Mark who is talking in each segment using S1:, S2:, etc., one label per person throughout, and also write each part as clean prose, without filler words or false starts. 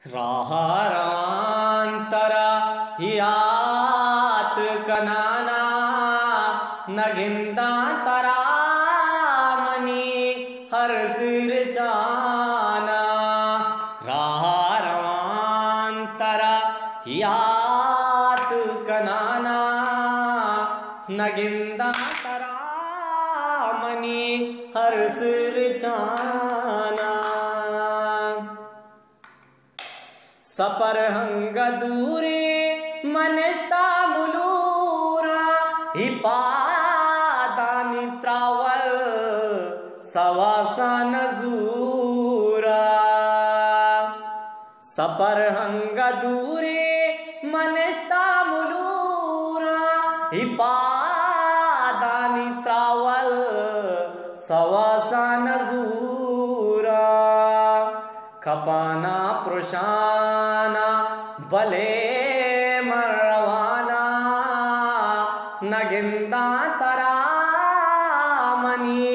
S1: राह रवांतरा हियात कनाना नगिंदा तरा मनी हर सिर चाना। राह रवांतरा हियात कनाना नगिंदा तरा मनी हर सिर चाना। सपर हंग दूरे मनिष्ठा मुलूरा हिपादा मित्रावल सवासन जूरा। सपर हंग दूरे मनिष्ठा मुलूरा हिपादा मित्रावल सवासन जूरा। खपाना पुरुषाना भले मरवाना नगिंदा तरा मनी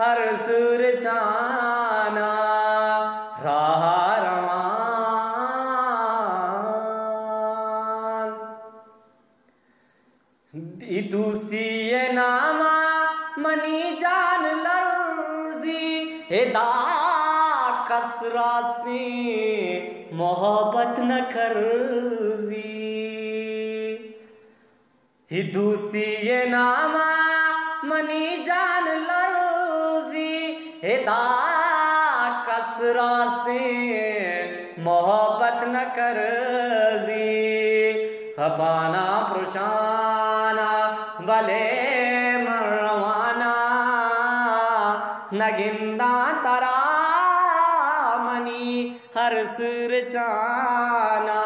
S1: हर सुर चाना। राह रवान दूसरी ये नामा मनी जान लर्जी हेदा कसराती मोहब्बत न करजी। ही दूसरी ये नामा मनी जान लर्जी हेदा कसराती मोहब्बत न करजी। हपाना पुरुषाना भले मरवाना नगिंदा तरा मनी हर सुर चाना।